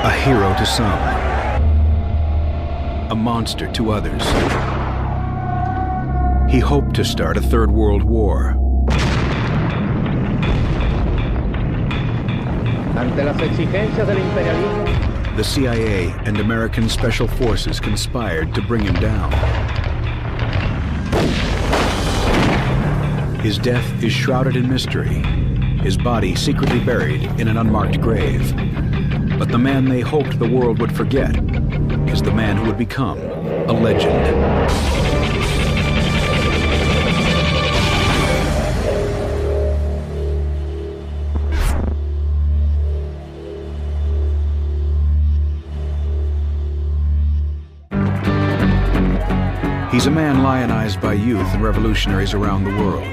A hero to some, a monster to others. He hoped to start a third world war. Ante las exigencias del imperialismo, the CIA and American Special Forces conspired to bring him down. His death is shrouded in mystery, his body secretly buried in an unmarked grave. But the man they hoped the world would forget is the man who would become a legend. He's a man lionized by youth and revolutionaries around the world,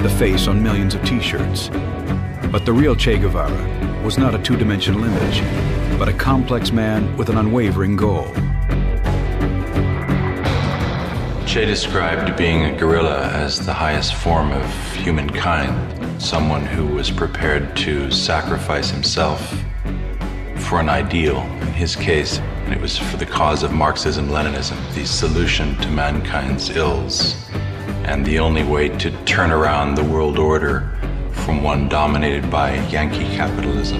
the face on millions of t-shirts. But the real Che Guevara was not a two-dimensional image, but a complex man with an unwavering goal. Che described being a guerrilla as the highest form of humankind, someone who was prepared to sacrifice himself for an ideal. In his case, it was for the cause of Marxism-Leninism, the solution to mankind's ills, and the only way to turn around the world order from one dominated by Yankee capitalism.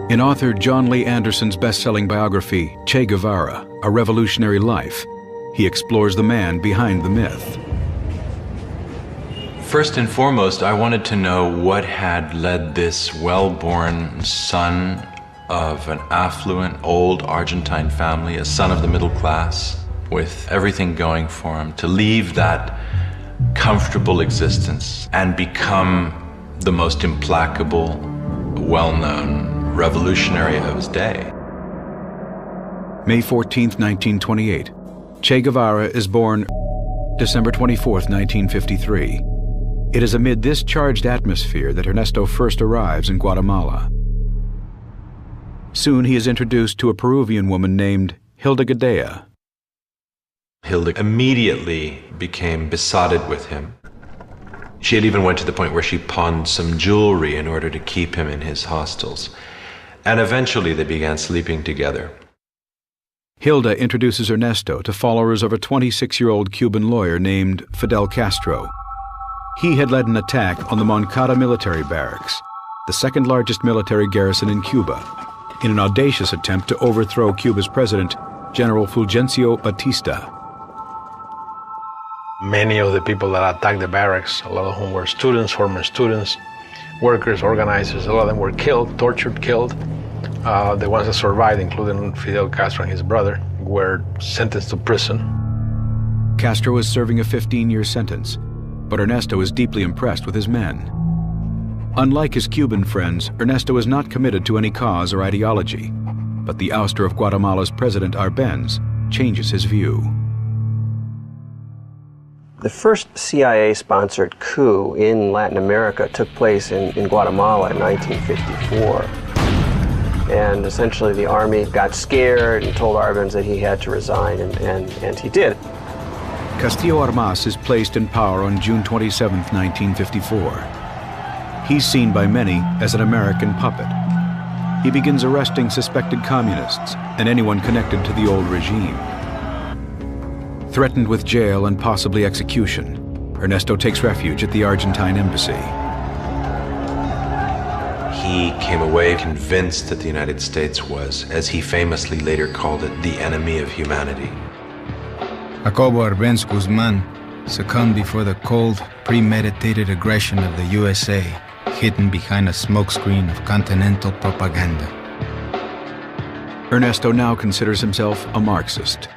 In author John Lee Anderson's best-selling biography, Che Guevara, A Revolutionary Life, he explores the man behind the myth. First and foremost, I wanted to know what had led this well-born son of an affluent, old Argentine family, a son of the middle class, with everything going for him, to leave that comfortable existence and become the most implacable, well-known revolutionary of his day. May 14, 1928. Che Guevara is born December 24, 1953. It is amid this charged atmosphere that Ernesto first arrives in Guatemala. Soon he is introduced to a Peruvian woman named Hilda Gadea. Hilda immediately became besotted with him. She had even went to the point where she pawned some jewelry in order to keep him in his hostels. And eventually they began sleeping together. Hilda introduces Ernesto to followers of a 26-year-old Cuban lawyer named Fidel Castro. He had led an attack on the Moncada military barracks, the second largest military garrison in Cuba, in an audacious attempt to overthrow Cuba's president, General Fulgencio Batista. Many of the people that attacked the barracks, a lot of whom were students, former students, workers, organizers, a lot of them were killed, tortured, killed. The ones that survived, including Fidel Castro and his brother, were sentenced to prison. Castro is serving a 15-year sentence, but Ernesto is deeply impressed with his men. Unlike his Cuban friends, Ernesto is not committed to any cause or ideology, but the ouster of Guatemala's President Arbenz changes his view. The first CIA-sponsored coup in Latin America took place in Guatemala in 1954. And essentially the army got scared and told Arbenz that he had to resign, and he did. Castillo Armas is placed in power on June 27, 1954. He's seen by many as an American puppet. He begins arresting suspected communists and anyone connected to the old regime. Threatened with jail and possibly execution, Ernesto takes refuge at the Argentine embassy. He came away convinced that the United States was, as he famously later called it, the enemy of humanity. Jacobo Arbenz Guzman succumbed before the cold, premeditated aggression of the USA, hidden behind a smokescreen of continental propaganda. Ernesto now considers himself a Marxist.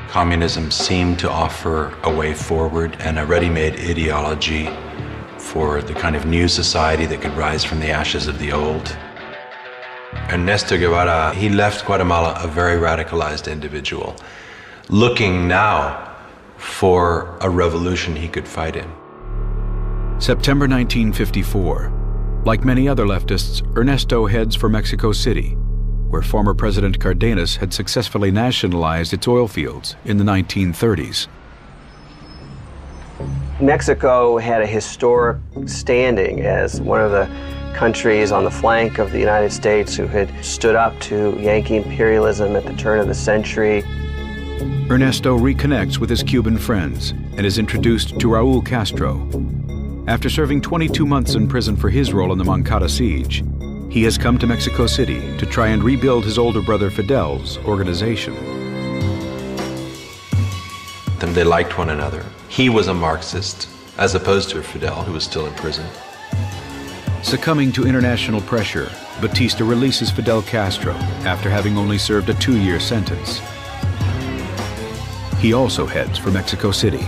Communism seemed to offer a way forward and a ready-made ideology for the kind of new society that could rise from the ashes of the old. Ernesto Guevara, he left Guatemala a very radicalized individual, looking now for a revolution he could fight in. September 1954. Like many other leftists, Ernesto heads for Mexico City, where former President Cardenas had successfully nationalized its oil fields in the 1930s. Mexico had a historic standing as one of the countries on the flank of the United States who had stood up to Yankee imperialism at the turn of the century. Ernesto reconnects with his Cuban friends and is introduced to Raul Castro. After serving 22 months in prison for his role in the Moncada siege, he has come to Mexico City to try and rebuild his older brother Fidel's organization. Then they liked one another. He was a Marxist, as opposed to Fidel, who was still in prison. Succumbing to international pressure, Batista releases Fidel Castro after having only served a 2-year sentence. He also heads for Mexico City.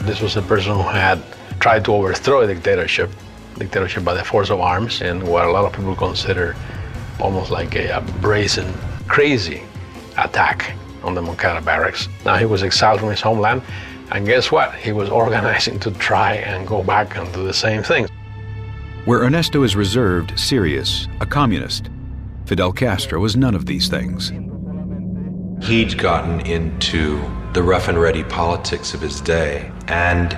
This was a person who had tried to overthrow a dictatorship by the force of arms, and what a lot of people consider almost like a brazen, crazy attack on the Moncada barracks. Now he was exiled from his homeland, and guess what? He was organizing to try and go back and do the same thing. Where Ernesto is reserved, serious, a communist, Fidel Castro was none of these things. He'd gotten into the rough and ready politics of his day and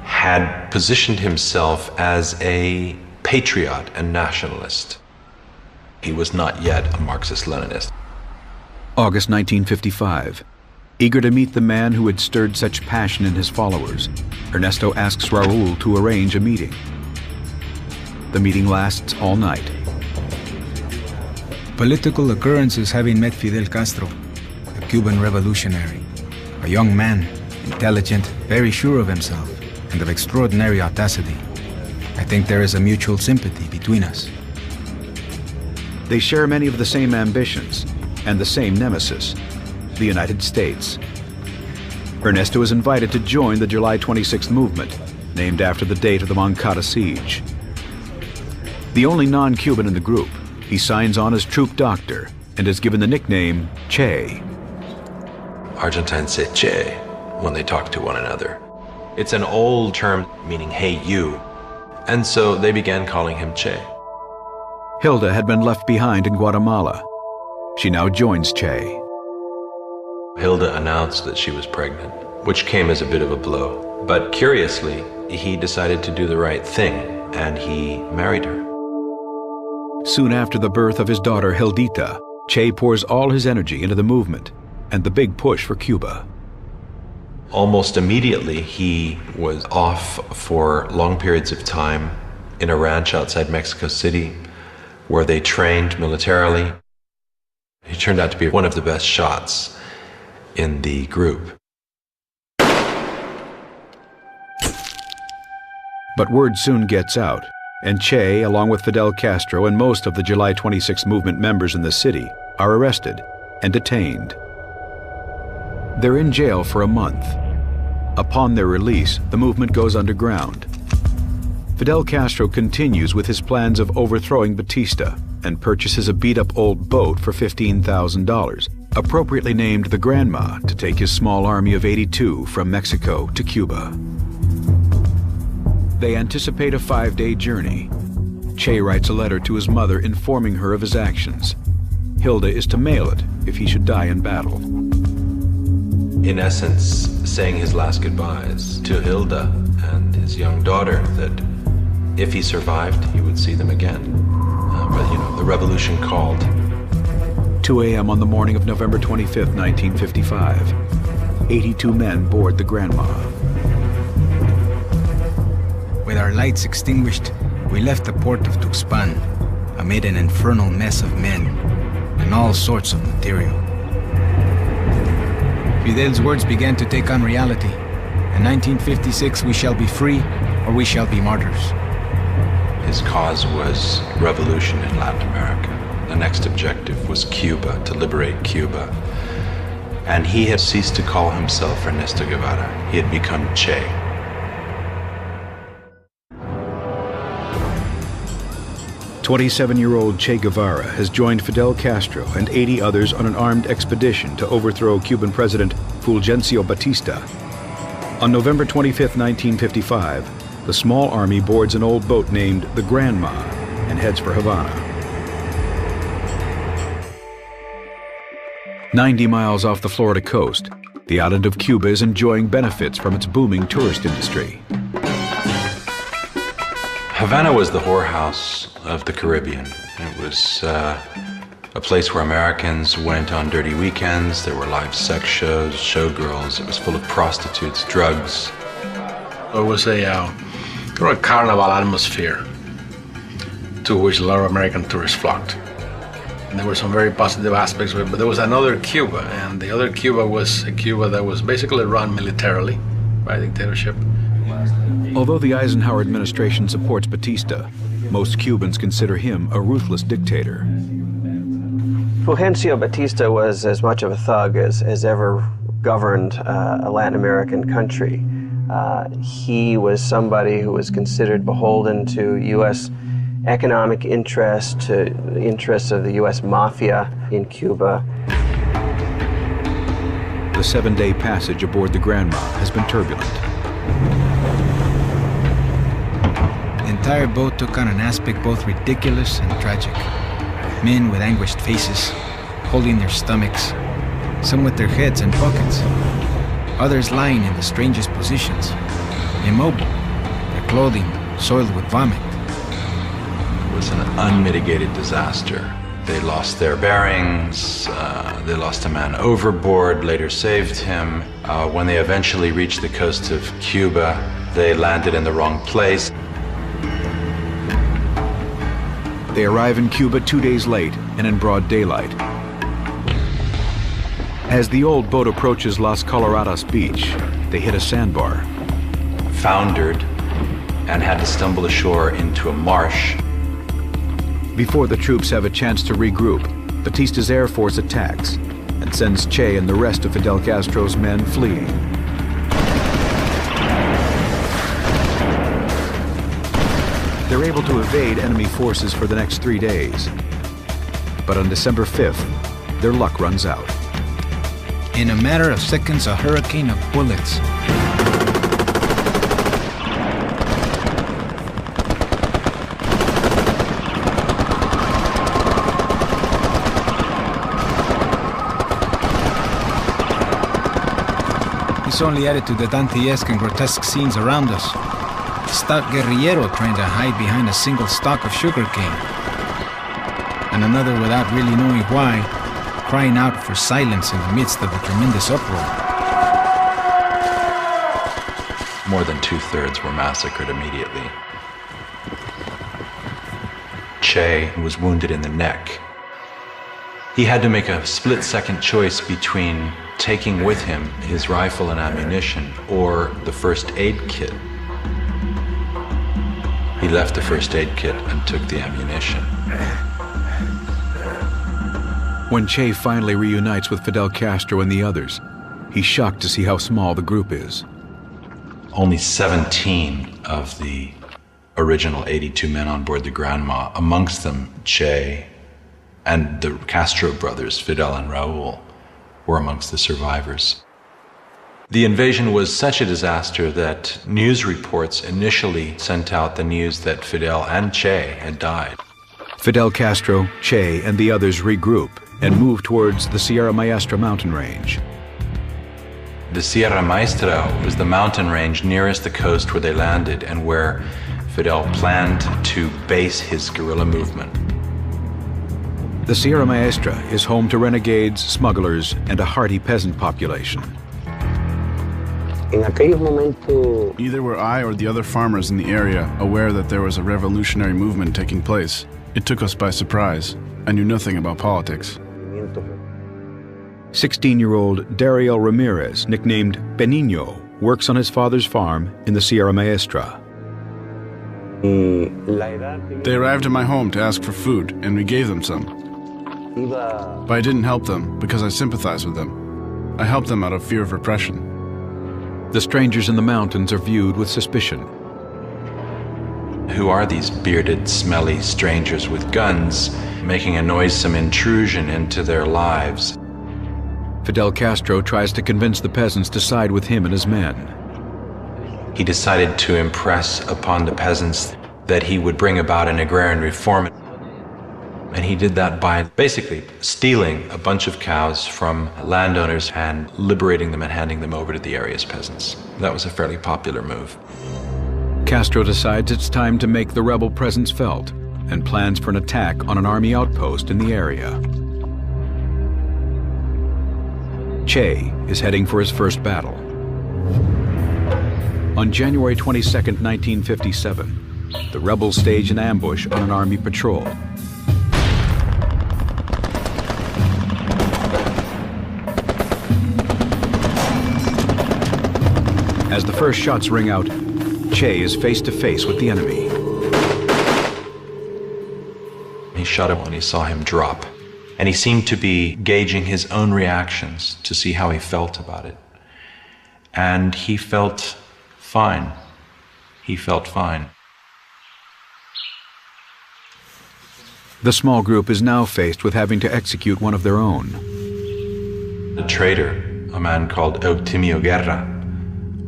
had positioned himself as a patriot and nationalist. He was not yet a Marxist-Leninist. August 1955. Eager to meet the man who had stirred such passion in his followers, Ernesto asks Raul to arrange a meeting. The meeting lasts all night. Political occurrences having met Fidel Castro, the Cuban revolutionary, a young man, intelligent, very sure of himself, and of extraordinary audacity. I think there is a mutual sympathy between us. They share many of the same ambitions and the same nemesis, the United States. Ernesto is invited to join the July 26th movement, named after the date of the Moncada siege. The only non-Cuban in the group, he signs on as troop doctor and is given the nickname Che. Argentines say Che when they talk to one another. It's an old term meaning, hey, you. And so they began calling him Che. Hilda had been left behind in Guatemala. She now joins Che. Hilda announced that she was pregnant, which came as a bit of a blow. But curiously, he decided to do the right thing, and he married her. Soon after the birth of his daughter Hildita, Che pours all his energy into the movement and the big push for Cuba. Almost immediately, he was off for long periods of time in a ranch outside Mexico City, where they trained militarily. He turned out to be one of the best shots in the group. But word soon gets out, and Che, along with Fidel Castro and most of the July 26 movement members in the city, are arrested and detained. They're in jail for a month. Upon their release, the movement goes underground. Fidel Castro continues with his plans of overthrowing Batista and purchases a beat-up old boat for $15,000, appropriately named the Granma, to take his small army of 82 from Mexico to Cuba. They anticipate a 5-day journey. Che writes a letter to his mother informing her of his actions. Hilda is to mail it if he should die in battle. In essence, saying his last goodbyes to Hilda and his young daughter, that if he survived, he would see them again. But you know, the revolution called. 2 a.m. on the morning of November 25th, 1955. 82 men board the Granma. With our lights extinguished, we left the port of Tuxpan amid an infernal mess of men and all sorts of material. Fidel's words began to take on reality. In 1956, we shall be free or we shall be martyrs. His cause was revolution in Latin America. The next objective was Cuba, to liberate Cuba. And he had ceased to call himself Ernesto Guevara. He had become Che. "27-year-old Che Guevara has joined Fidel Castro and 80 others on an armed expedition to overthrow Cuban President Fulgencio Batista. On November 25, 1955, the small army boards an old boat named the Granma and heads for Havana. 90 miles off the Florida coast, The island of Cuba is enjoying benefits from its booming tourist industry. Havana was the whorehouse of the Caribbean. It was a place where Americans went on dirty weekends. There were live sex shows, showgirls. It was full of prostitutes, drugs. It was a carnival atmosphere to which a lot of American tourists flocked. And there were some very positive aspects of it, but there was another Cuba, and the other Cuba was a Cuba that was basically run militarily by a dictatorship. Although the Eisenhower administration supports Batista, most Cubans consider him a ruthless dictator. Fulgencio Batista was as much of a thug as ever governed a Latin American country. He was somebody who was considered beholden to U.S. economic interest, to the interests of the U.S. mafia in Cuba. The 7-day passage aboard the Granma has been turbulent. The entire boat took on an aspect both ridiculous and tragic. Men with anguished faces, holding their stomachs, some with their heads in pockets, others lying in the strangest positions, immobile, their clothing soiled with vomit. It was an unmitigated disaster. They lost their bearings, they lost a man overboard, later saved him. When they eventually reached the coast of Cuba, they landed in the wrong place. They arrive in Cuba 2 days late and in broad daylight. As the old boat approaches Las Coloradas beach, they hit a sandbar. Foundered and had to stumble ashore into a marsh. Before the troops have a chance to regroup, Batista's Air Force attacks and sends Che and the rest of Fidel Castro's men fleeing. They're able to evade enemy forces for the next 3 days. But on December 5th, their luck runs out. In a matter of seconds, a hurricane of bullets. This only added to the Dantesque and grotesque scenes around us. A stout guerrillero trying to hide behind a single stalk of sugarcane. And another, without really knowing why, crying out for silence in the midst of a tremendous uproar. More than 2/3 were massacred immediately. Che was wounded in the neck. He had to make a split-second choice between taking with him his rifle and ammunition or the first aid kit. He left the first aid kit and took the ammunition. When Che finally reunites with Fidel Castro and the others, he's shocked to see how small the group is. Only 17 of the original 82 men on board the Granma, amongst them Che and the Castro brothers, Fidel and Raul, were amongst the survivors. The invasion was such a disaster that news reports initially sent out the news that Fidel and Che had died. Fidel Castro, Che, and the others regroup and move towards the Sierra Maestra mountain range. The Sierra Maestra was the mountain range nearest the coast where they landed and where Fidel planned to base his guerrilla movement. The Sierra Maestra is home to renegades, smugglers, and a hardy peasant population. Neither were I or the other farmers in the area aware that there was a revolutionary movement taking place. It took us by surprise. I knew nothing about politics. 16-year-old Dario Ramirez, nicknamed Benigno, works on his father's farm in the Sierra Maestra. They arrived at my home to ask for food, and we gave them some. But I didn't help them because I sympathize with them. I helped them out of fear of repression. The strangers in the mountains are viewed with suspicion. Who are these bearded, smelly strangers with guns making a noisome intrusion into their lives? Fidel Castro tries to convince the peasants to side with him and his men. He decided to impress upon the peasants that he would bring about an agrarian reform, and he did that by basically stealing a bunch of cows from landowners and liberating them and handing them over to the area's peasants. That was a fairly popular move. Castro decides it's time to make the rebel presence felt and plans for an attack on an army outpost in the area. Che is heading for his first battle. On January 22, 1957, the rebels stage an ambush on an army patrol. As the first shots ring out, Che is face to face with the enemy. He shot him when he saw him drop, and he seemed to be gauging his own reactions to see how he felt about it. And he felt fine. He felt fine. The small group is now faced with having to execute one of their own. The traitor, a man called Eutimio Guerra,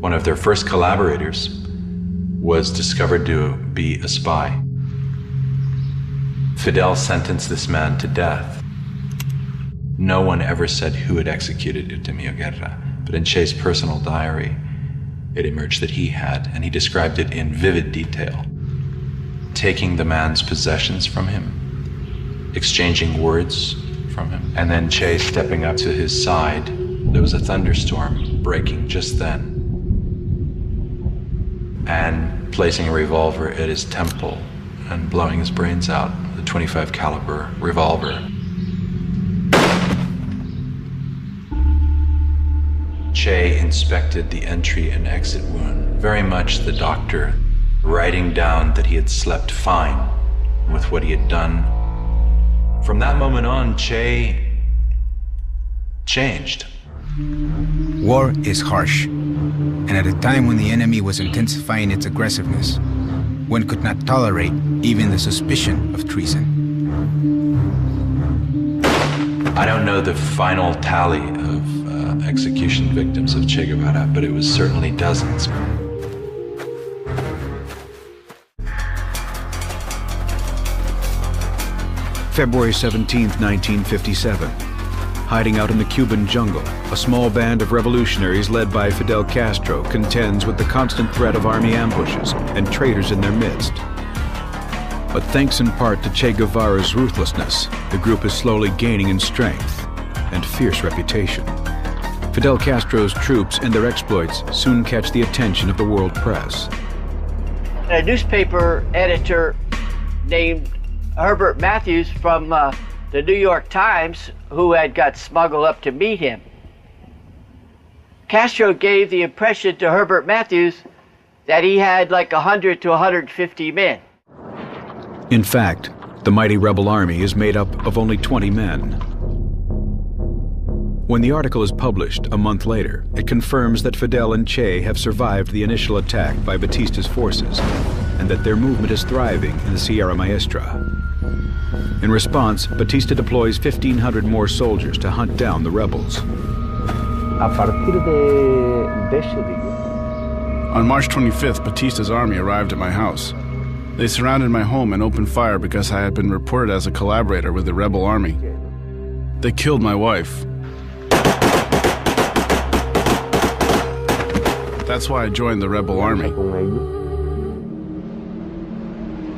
one of their first collaborators, was discovered to be a spy. Fidel sentenced this man to death. No one ever said who had executed Eutimio Guerra, but in Che's personal diary, it emerged that he had, and he described it in vivid detail. Taking the man's possessions from him, exchanging words from him, and then Che stepping up to his side. There was a thunderstorm breaking just then, and placing a revolver at his temple and blowing his brains out with a .25 caliber revolver. Che inspected the entry and exit wound, very much the doctor writing down that he had slept fine with what he had done. From that moment on, Che changed. War is harsh, and at a time when the enemy was intensifying its aggressiveness, one could not tolerate even the suspicion of treason. I don't know the final tally of execution victims of Che Guevara, but it was certainly dozens. February 17, 1957. Hiding out in the Cuban jungle, a small band of revolutionaries led by Fidel Castro contends with the constant threat of army ambushes and traitors in their midst. But thanks in part to Che Guevara's ruthlessness, the group is slowly gaining in strength and fierce reputation. Fidel Castro's troops and their exploits soon catch the attention of the world press. A newspaper editor named Herbert Matthews from the New York Times, who had got smuggled up to meet him. Castro gave the impression to Herbert Matthews that he had like 100 to 150 men. In fact, the mighty rebel army is made up of only 20 men. When the article is published a month later, it confirms that Fidel and Che have survived the initial attack by Batista's forces, and that their movement is thriving in the Sierra Maestra. In response, Batista deploys 1,500 more soldiers to hunt down the rebels. On March 25th, Batista's army arrived at my house. They surrounded my home and opened fire because I had been reported as a collaborator with the rebel army. They killed my wife. That's why I joined the rebel army.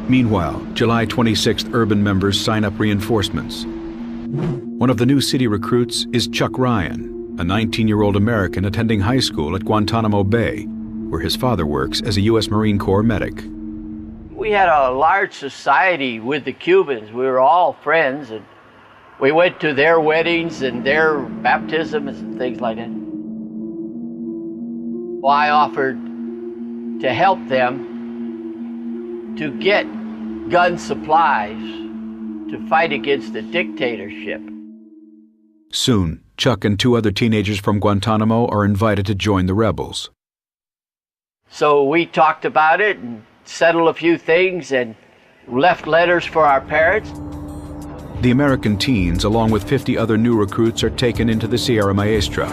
Meanwhile, July 26th urban members sign up reinforcements. One of the new city recruits is Chuck Ryan, a 19-year-old American attending high school at Guantanamo Bay, where his father works as a U.S. Marine Corps medic. We had a large society with the Cubans. We were all friends, and we went to their weddings and their baptisms and things like that. Well, I offered to help them to get gun supplies to fight against the dictatorship. Soon, Chuck and 2 other teenagers from Guantanamo are invited to join the rebels. So we talked about it and settled a few things and left letters for our parents. The American teens, along with 50 other new recruits, are taken into the Sierra Maestra.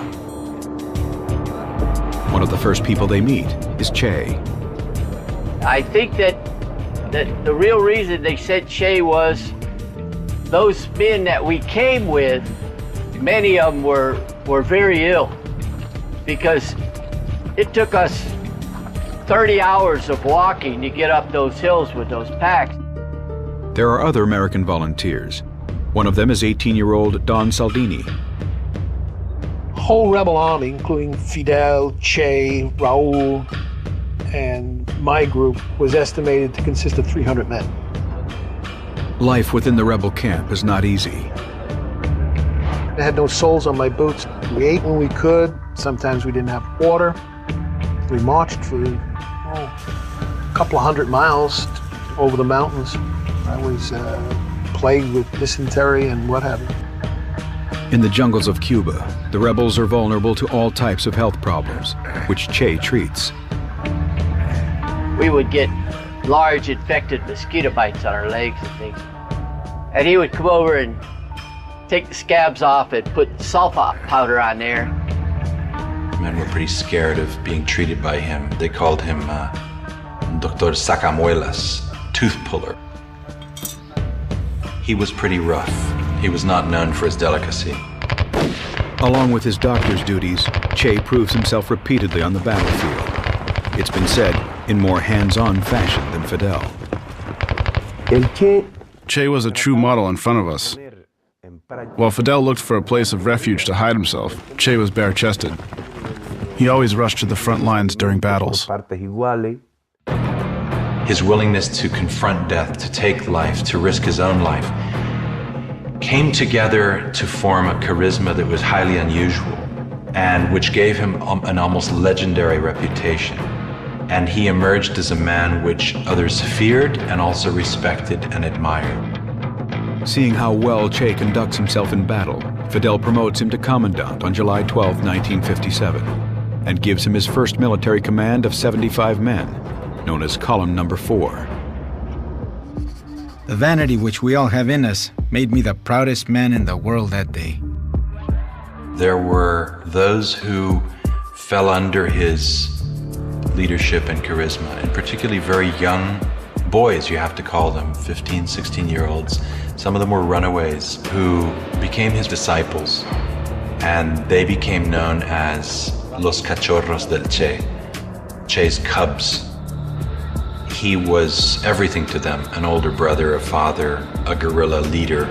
One of the first people they meet is Che. I think that the real reason they sent Che was those men that we came with, many of them were very ill because it took us 30 hours of walking to get up those hills with those packs. There are other American volunteers. One of them is 18-year-old Don Saldini. Whole rebel army, including Fidel, Che, Raul, and my group, was estimated to consist of 300 men. Life within the rebel camp is not easy. I had no soles on my boots. We ate when we could. Sometimes we didn't have water. We marched for a couple of 100 miles over the mountains. I was plagued with dysentery and what have you. In the jungles of Cuba, the rebels are vulnerable to all types of health problems, which Che treats. We would get large infected mosquito bites on our legs and things. And he would come over and take the scabs off and put sulfa powder on there. Men were pretty scared of being treated by him. They called him Doctor Sacamuelas, tooth puller. He was pretty rough. He was not known for his delicacy. Along with his doctor's duties, Che proves himself repeatedly on the battlefield. It's been said, in more hands-on fashion than Fidel. Che was a true model in front of us. While Fidel looked for a place of refuge to hide himself, Che was bare-chested. He always rushed to the front lines during battles. His willingness to confront death, to take life, to risk his own life, came together to form a charisma that was highly unusual and which gave him an almost legendary reputation. And he emerged as a man which others feared and also respected and admired. Seeing how well Che conducts himself in battle, Fidel promotes him to commandant on July 12, 1957, and gives him his first military command of 75 men, known as Column Number 4. The vanity which we all have in us made me the proudest man in the world that day. There were those who fell under his leadership and charisma, and particularly very young boys, you have to call them, 15, 16-year-olds. Some of them were runaways who became his disciples, and they became known as Los Cachorros del Che, Che's cubs. He was everything to them, an older brother, a father, a guerrilla leader,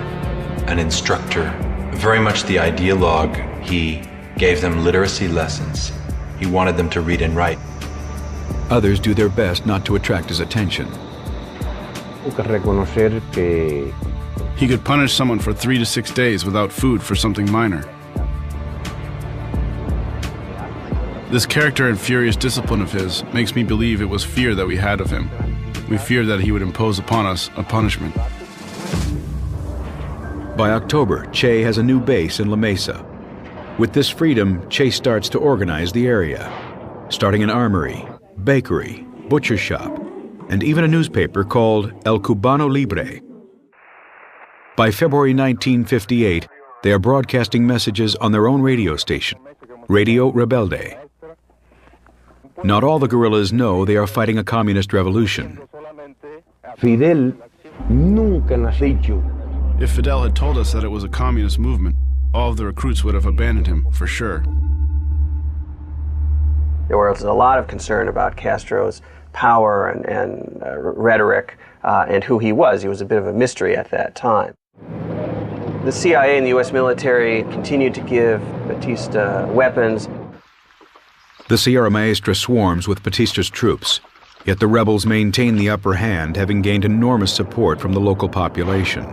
an instructor, very much the ideologue. He gave them literacy lessons. He wanted them to read and write. Others do their best not to attract his attention. He could punish someone for 3 to 6 days without food for something minor. This character and furious discipline of his makes me believe it was fear that we had of him. We feared that he would impose upon us a punishment. By October, Che has a new base in La Mesa. With this freedom, Che starts to organize the area, starting an armory, bakery, butcher shop, and even a newspaper called El Cubano Libre. By February 1958, they are broadcasting messages on their own radio station, Radio Rebelde. Not all the guerrillas know they are fighting a communist revolution. If Fidel had told us that it was a communist movement, all of the recruits would have abandoned him, for sure. There was a lot of concern about Castro's power and rhetoric and who he was. He was a bit of a mystery at that time. The CIA and the U.S. military continued to give Batista weapons. The Sierra Maestra swarms with Batista's troops, yet the rebels maintain the upper hand, having gained enormous support from the local population.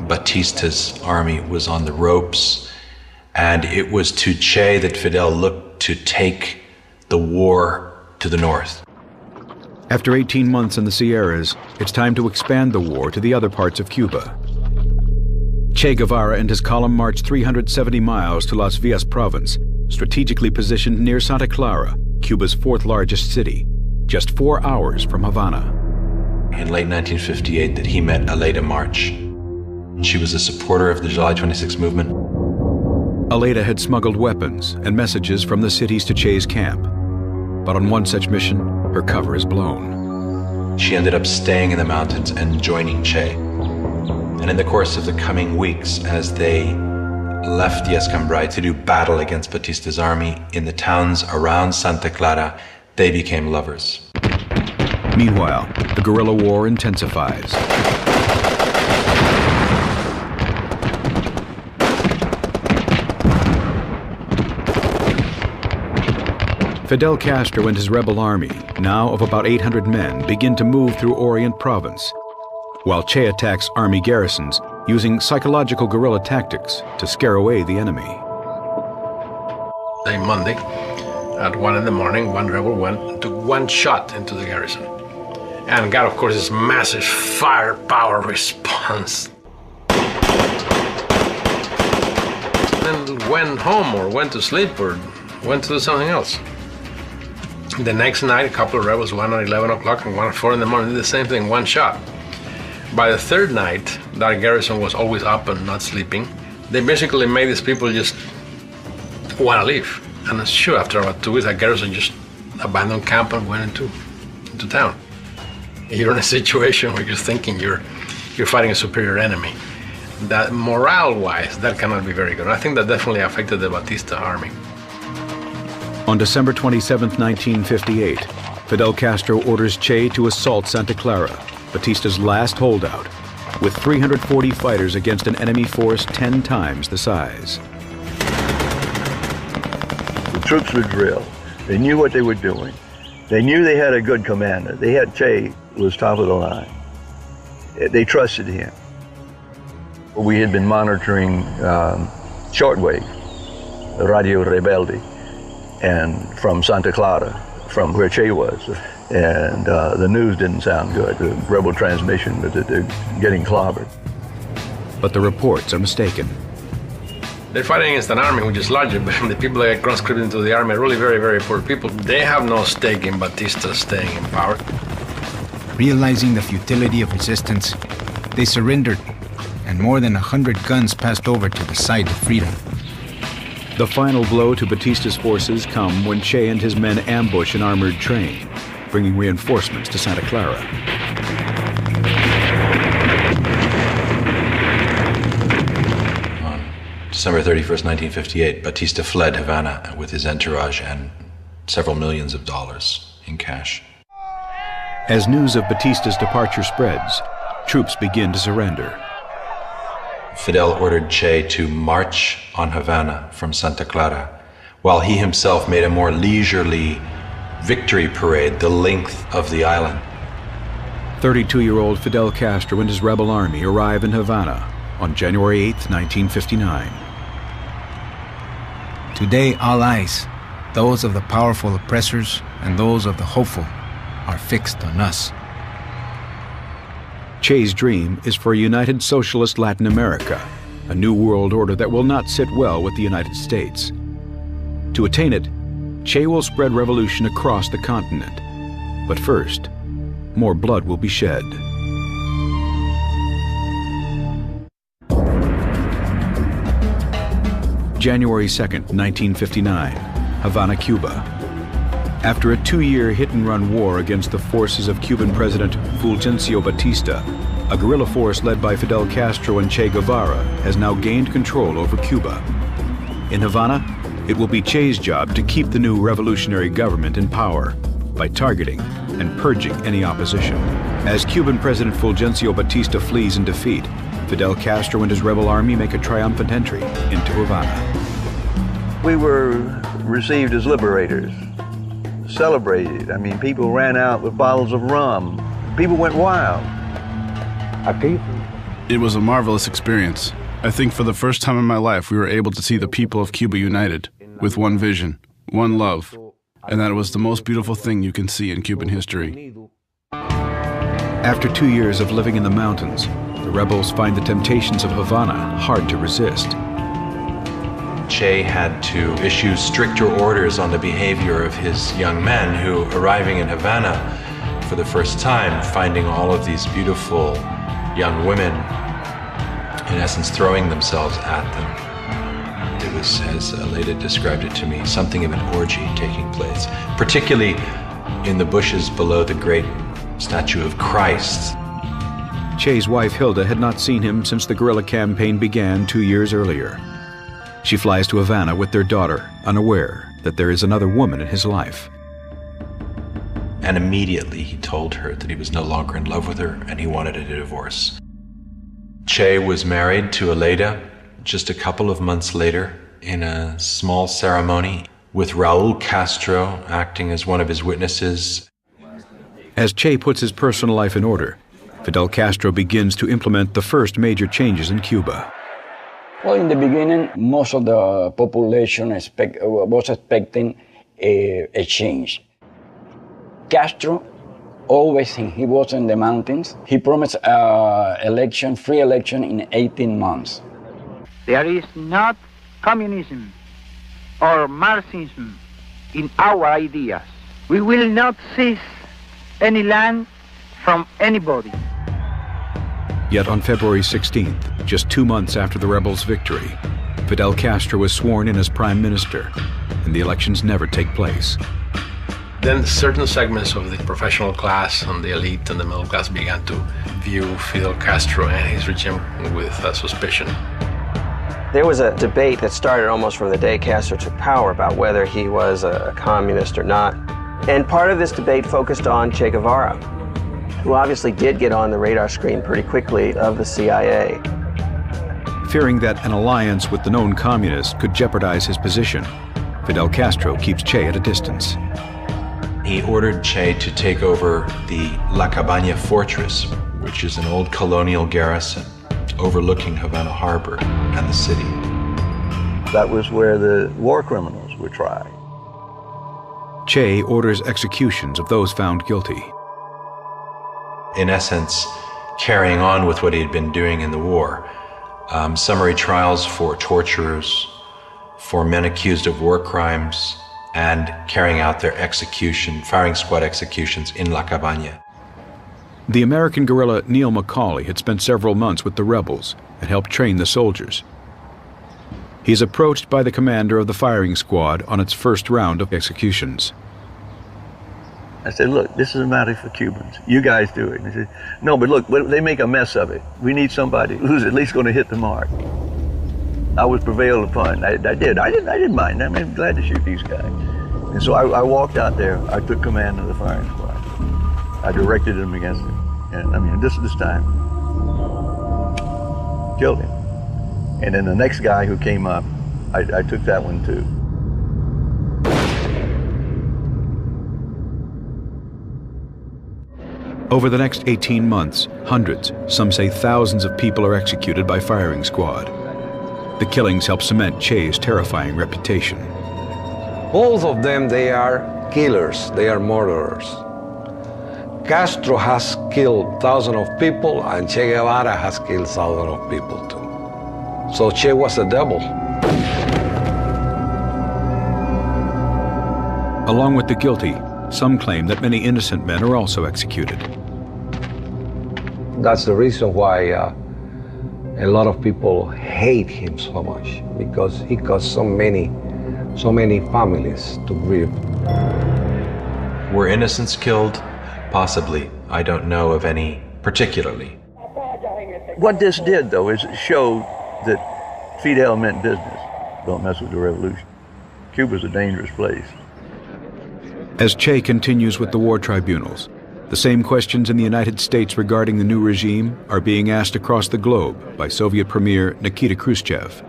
Batista's army was on the ropes, and it was to Che that Fidel looked to take the war to the north. After 18 months in the Sierras, it's time to expand the war to the other parts of Cuba. Che Guevara and his column marched 370 miles to Las Villas province, strategically positioned near Santa Clara, Cuba's fourth largest city, just 4 hours from Havana. In late 1958 that he met Aleida March. She was a supporter of the July 26 movement. Aleida had smuggled weapons and messages from the cities to Che's camp. But on one such mission, her cover is blown. she ended up staying in the mountains and joining Che. And in the course of the coming weeks, as they left the Escambray to do battle against Batista's army in the towns around Santa Clara, they became lovers. Meanwhile, the guerrilla war intensifies. Fidel Castro and his rebel army, now of about 800 men, begin to move through Orient Province, while Che attacks army garrisons using psychological guerrilla tactics to scare away the enemy. Monday, at 1 in the morning, one rebel went and took one shot into the garrison and got, of course, this massive firepower response. And went home or went to sleep or went to do something else. The next night, a couple of rebels, one at 11 o'clock and one at 4 in the morning, did the same thing, one shot. By the third night, that garrison was always up and not sleeping. They basically made these people just want to leave. And sure, after about 2 weeks, that garrison just abandoned camp and went into town. You're in a situation where you're thinking you're fighting a superior enemy. That morale-wise, that cannot be very good. I think that definitely affected the Batista army. On December 27, 1958, Fidel Castro orders Che to assault Santa Clara, Batista's last holdout, with 340 fighters against an enemy force 10 times the size. The troops were drilled. They knew what they were doing. They knew they had a good commander. They had Che, who was top of the line. They trusted him. We had been monitoring shortwave, Radio Rebelde, and from Santa Clara, from where Che was. And the news didn't sound good, the rebel transmission, but they're getting clobbered. But the reports are mistaken. They're fighting against an army which is larger, but the people that get conscripted into the army are really very, very poor people. They have no stake in Batista staying in power. Realizing the futility of resistance, they surrendered, and more than 100 guns passed over to the side of freedom. The final blow to Batista's forces come when Che and his men ambush an armored train, bringing reinforcements to Santa Clara. On December 31st, 1958, Batista fled Havana with his entourage and several millions of dollars in cash. As news of Batista's departure spreads, troops begin to surrender. Fidel ordered Che to march on Havana from Santa Clara, while he himself made a more leisurely victory parade the length of the island. 32-year-old Fidel Castro and his rebel army arrive in Havana on January 8, 1959. Today, all eyes, those of the powerful oppressors and those of the hopeful, are fixed on us. Che's dream is for a united socialist Latin America, a new world order that will not sit well with the United States. To attain it, Che will spread revolution across the continent. But first, more blood will be shed. January 2nd, 1959, Havana, Cuba. After a 2-year hit-and-run war against the forces of Cuban President Fulgencio Batista, a guerrilla force led by Fidel Castro and Che Guevara has now gained control over Cuba. In Havana, it will be Che's job to keep the new revolutionary government in power by targeting and purging any opposition. As Cuban President Fulgencio Batista flees in defeat, Fidel Castro and his rebel army make a triumphant entry into Havana. We were received as liberators, celebrated. I mean, people ran out with bottles of rum. People went wild. It was a marvelous experience. I think for the first time in my life, we were able to see the people of Cuba united, with one vision, one love, and that it was the most beautiful thing you can see in Cuban history. After 2 years of living in the mountains, the rebels find the temptations of Havana hard to resist. Che had to issue stricter orders on the behavior of his young men who, arriving in Havana for the first time, finding all of these beautiful young women, in essence throwing themselves at them. It was, as Leda described it to me, something of an orgy taking place, particularly in the bushes below the great statue of Christ. Che's wife Hilda had not seen him since the guerrilla campaign began 2 years earlier. She flies to Havana with their daughter, unaware that there is another woman in his life. And immediately he told her that he was no longer in love with her and he wanted a divorce. Che was married to Aleida just a couple of months later in a small ceremony with Raul Castro acting as one of his witnesses. As Che puts his personal life in order, Fidel Castro begins to implement the first major changes in Cuba. Well, in the beginning, most of the population was expecting a change. Castro, always when he was in the mountains, he promised free election in 18 months. There is not communism or Marxism in our ideas. We will not seize any land from anybody. Yet on February 16th, just 2 months after the rebels' victory, Fidel Castro was sworn in as prime minister, and the elections never take place. Then certain segments of the professional class and the elite and the middle class began to view Fidel Castro and his regime with suspicion. There was a debate that started almost from the day Castro took power about whether he was a communist or not. And part of this debate focused on Che Guevara, who obviously did get on the radar screen pretty quickly of the CIA. Fearing that an alliance with the known communists could jeopardize his position, Fidel Castro keeps Che at a distance. He ordered Che to take over the La Cabaña fortress, which is an old colonial garrison overlooking Havana Harbor and the city. That was where the war criminals were tried. Che orders executions of those found guilty. In essence, carrying on with what he had been doing in the war. Summary trials for torturers, for men accused of war crimes, and carrying out their firing squad executions in La Cabaña. The American guerrilla Neil McCauley had spent several months with the rebels and helped train the soldiers. He is approached by the commander of the firing squad on its first round of executions. I said, look, this is a matter for Cubans. You guys do it. And he said, no, but look, they make a mess of it. We need somebody who's at least going to hit the mark. I was prevailed upon. I didn't mind. I'm glad to shoot these guys. And so I walked out there. I took command of the firing squad. I directed them against him. And this time, killed him. And then the next guy who came up, I took that one too. Over the next 18 months, hundreds, some say thousands of people are executed by firing squad. The killings help cement Che's terrifying reputation. Both of them, they are killers, they are murderers. Castro has killed thousands of people, and Che Guevara has killed thousands of people too. So Che was a devil. Along with the guilty, some claim that many innocent men are also executed. That's the reason why a lot of people hate him so much, because he caused so many families to grieve. Were innocents killed? Possibly. I don't know of any particularly. What this did, though, is it showed that Fidel meant business. Don't mess with the revolution. Cuba's a dangerous place. As Che continues with the war tribunals, the same questions in the United States regarding the new regime are being asked across the globe by Soviet Premier Nikita Khrushchev.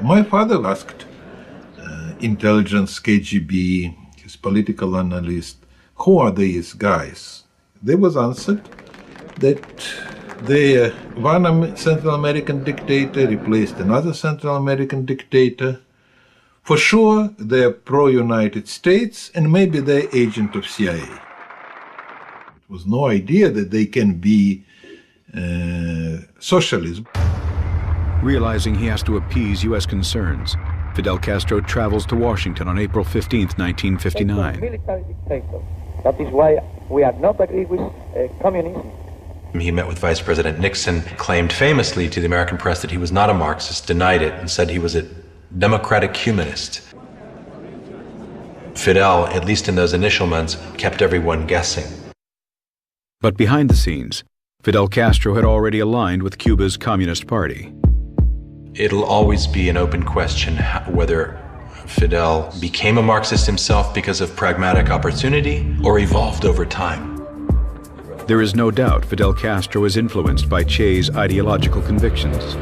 My father asked intelligence, KGB, his political analyst, who are these guys? There was answered that one Central American dictator replaced another Central American dictator. For sure, they're pro-United States, and maybe they're agent of CIA. It was no idea that they can be socialism. Realizing he has to appease U.S. concerns, Fidel Castro travels to Washington on April 15, 1959. Military dictator. That is why we are not agree with communism. He met with Vice President Nixon, claimed famously to the American press that he was not a Marxist, denied it, and said he was a democratic humanist. Fidel, at least in those initial months, kept everyone guessing. But behind the scenes, Fidel Castro had already aligned with Cuba's Communist Party. It'll always be an open question whether Fidel became a Marxist himself because of pragmatic opportunity or evolved over time. There is no doubt Fidel Castro is influenced by Che's ideological convictions.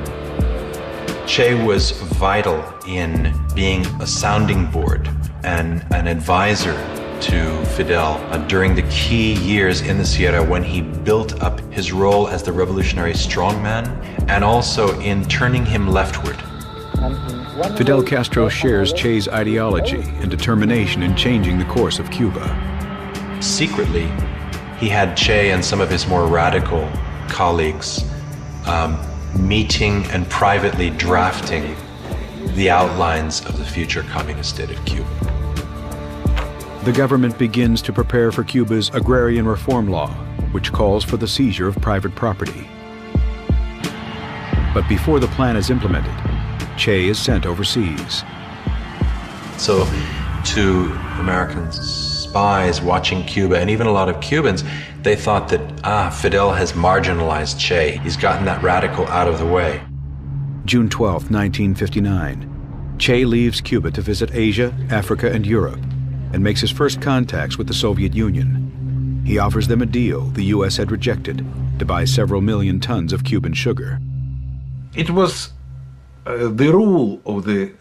Che was vital in being a sounding board and an advisor to Fidel during the key years in the Sierra when he built up his role as the revolutionary strongman and also in turning him leftward. Fidel Castro shares Che's ideology and determination in changing the course of Cuba. Secretly, he had Che and some of his more radical colleagues meeting and privately drafting the outlines of the future communist state of Cuba. The government begins to prepare for Cuba's agrarian reform law, which calls for the seizure of private property. But before the plan is implemented, Che is sent overseas. So to American spies watching Cuba, and even a lot of Cubans, they thought that, Fidel has marginalized Che. He's gotten that radical out of the way. June 12, 1959. Che leaves Cuba to visit Asia, Africa, and Europe, and makes his first contacts with the Soviet Union. He offers them a deal the U.S. had rejected to buy several million tons of Cuban sugar. It was the rule of the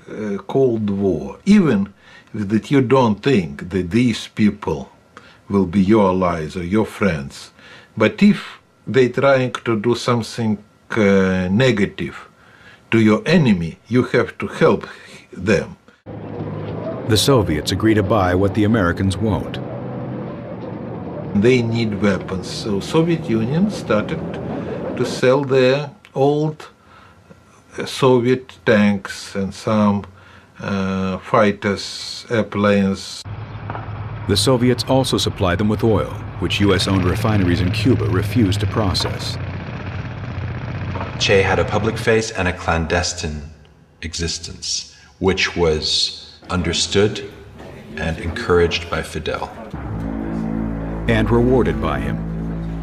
Cold War, even that you don't think that these people will be your allies or your friends. But if they're trying to do something negative to your enemy, you have to help them. The Soviets agree to buy what the Americans won't. They need weapons, so Soviet Union started to sell their old Soviet tanks and some fighters, airplanes. The Soviets also supply them with oil, which U.S.-owned refineries in Cuba refused to process. Che had a public face and a clandestine existence, which was understood and encouraged by Fidel. And rewarded by him.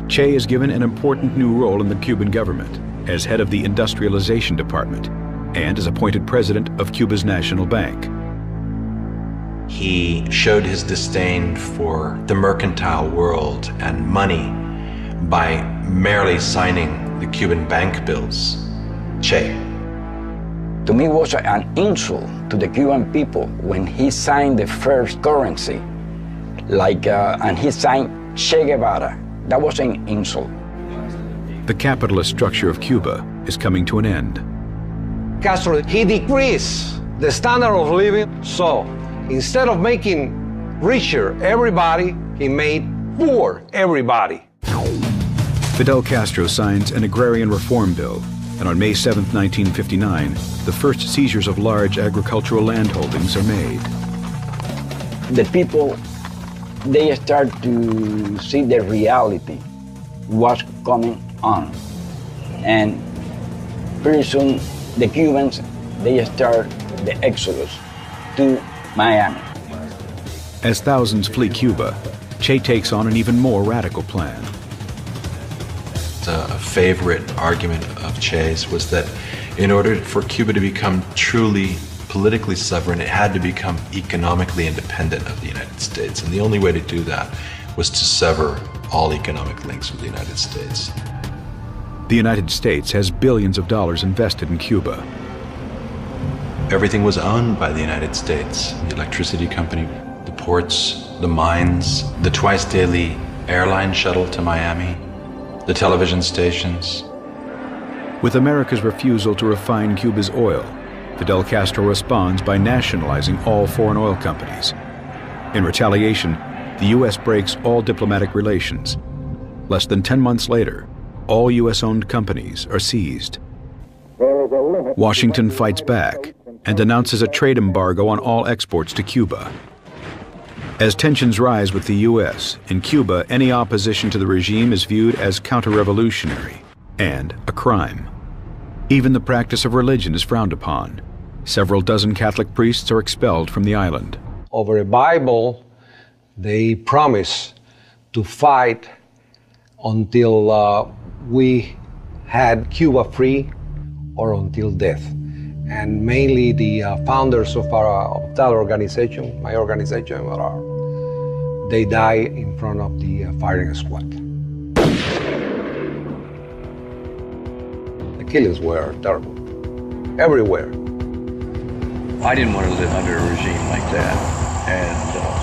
Che is given an important new role in the Cuban government as head of the Industrialization Department and is appointed president of Cuba's National Bank. He showed his disdain for the mercantile world and money by merely signing the Cuban bank bills. Che. To me, it was an insult to the Cuban people when he signed the first currency, and he signed Che Guevara. That was an insult. The capitalist structure of Cuba is coming to an end. Castro, he decreased the standard of living, so instead of making richer everybody, he made poor everybody. Fidel Castro signs an agrarian reform bill, and on May 7, 1959, the first seizures of large agricultural land holdings are made. The people, they start to see the reality, what's coming on. And pretty soon, the Cubans, they start the exodus to Miami. As thousands flee Cuba, Che takes on an even more radical plan. A favorite argument of Che's was that in order for Cuba to become truly politically sovereign, it had to become economically independent of the United States. And the only way to do that was to sever all economic links with the United States. The United States has billions of dollars invested in Cuba. Everything was owned by the United States. The electricity company, the ports, the mines, the twice-daily airline shuttle to Miami, the television stations. With America's refusal to refine Cuba's oil, Fidel Castro responds by nationalizing all foreign oil companies. In retaliation, the U.S. breaks all diplomatic relations. Less than 10 months later, all U.S.-owned companies are seized. Washington fights back and announces a trade embargo on all exports to Cuba. As tensions rise with the U.S., in Cuba, any opposition to the regime is viewed as counter-revolutionary and a crime. Even the practice of religion is frowned upon. Several dozen Catholic priests are expelled from the island. over a Bible, they promised to fight until we had Cuba free or until death. And mainly the founders of that organization, my organization, they die in front of the firing squad. The killings were terrible, everywhere. I didn't want to live under a regime like that, and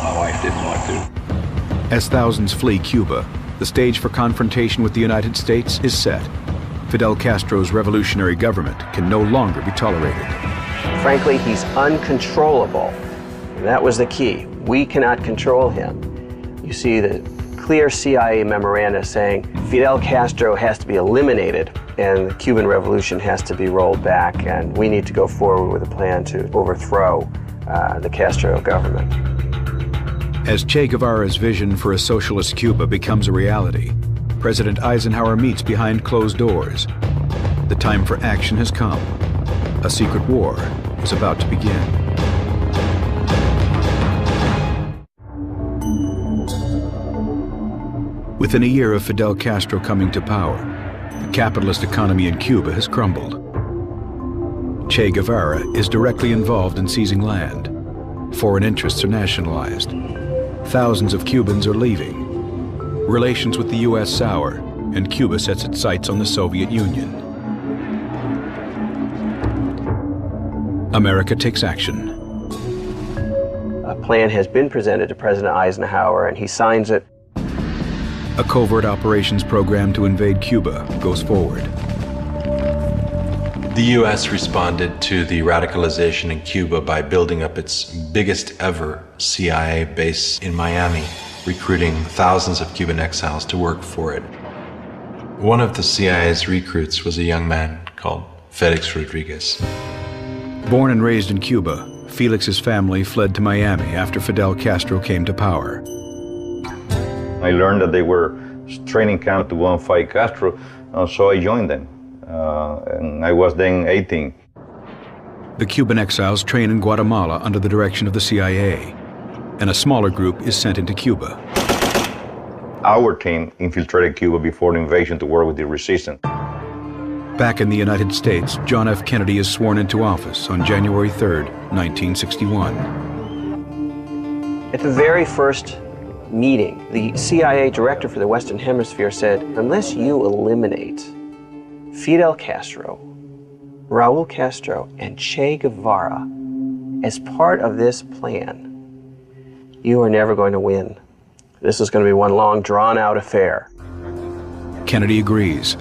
my wife didn't want to. As thousands flee Cuba, the stage for confrontation with the United States is set. Fidel Castro's revolutionary government can no longer be tolerated. Frankly, he's uncontrollable. And that was the key. We cannot control him. You see the clear CIA memoranda saying Fidel Castro has to be eliminated and the Cuban Revolution has to be rolled back, and we need to go forward with a plan to overthrow the Castro government. As Che Guevara's vision for a socialist Cuba becomes a reality, President Eisenhower meets behind closed doors. The time for action has come. A secret war is about to begin. Within a year of Fidel Castro coming to power, the capitalist economy in Cuba has crumbled. Che Guevara is directly involved in seizing land. Foreign interests are nationalized. Thousands of Cubans are leaving. Relations with the U.S. sour, and Cuba sets its sights on the Soviet Union. America takes action. A plan has been presented to President Eisenhower, and he signs it. A covert operations program to invade Cuba goes forward. The U.S. responded to the radicalization in Cuba by building up its biggest ever CIA base in Miami, recruiting thousands of Cuban exiles to work for it. One of the CIA's recruits was a young man called Felix Rodriguez. Born and raised in Cuba, Felix's family fled to Miami after Fidel Castro came to power. I learned that they were training camp to go and fight Castro, so I joined them. And I was then 18. The Cuban exiles train in Guatemala under the direction of the CIA, and a smaller group is sent into Cuba. Our team infiltrated Cuba before the invasion to work with the resistance. Back in the United States, John F. Kennedy is sworn into office on January 3rd, 1961. At the very first meeting, the CIA director for the Western Hemisphere said, unless you eliminate Fidel Castro, Raul Castro, and Che Guevara as part of this plan, you are never going to win. This is going to be one long, drawn-out affair. Kennedy agrees.